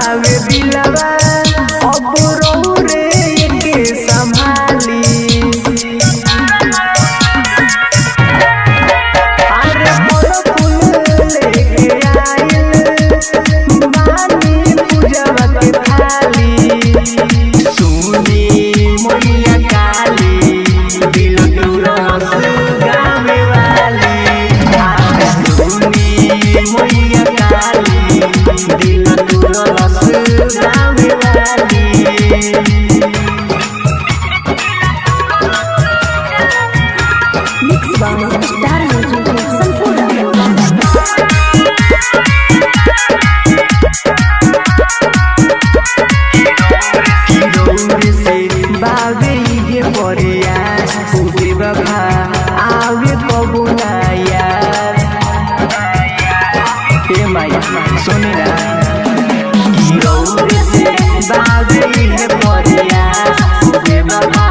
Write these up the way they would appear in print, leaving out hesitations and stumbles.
बावे दिलवा अब रो रे के संभाली अरे मोर फूल लेके आइल बानी पूजवा के थाली सुनी मैया काली दिल तुरस गावे वाली सुनी मैया काली दिल तुरस गावे वाली Mix by Star Music Sanpura. बावे ये परिया उदे बाबा आवे पबुनाया ए माया सुनी ना गौरे से बावे ये परिया उदे बाबा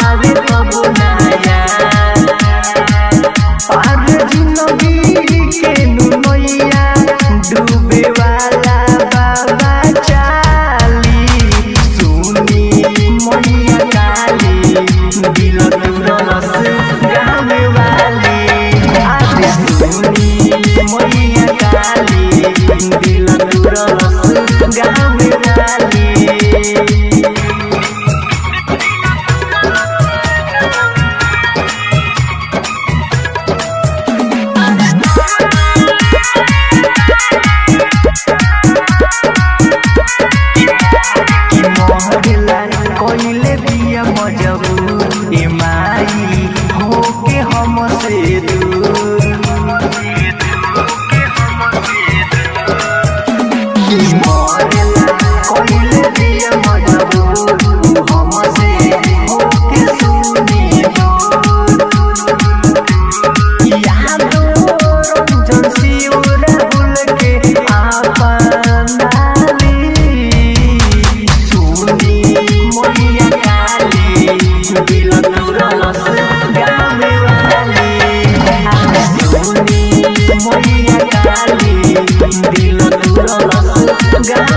आवे पबुनाया पार जिंदगी के नुनैया डूबे वाला बाबा चाली सुनी मैया काली दिल तुरस गावे वाली आदि सुनी मैया काली दिल तुरस गावे वाली कोइले दिया मजबूर ए माई होके हमसे दूर कोइले दिया मजबूर हमसे होके सुनी यादो रंजन सिउरा भूल के अपनाली सुनी मैया काली दिल तुरस गावे वाली सुनी मैया काली दिल तुरस गावे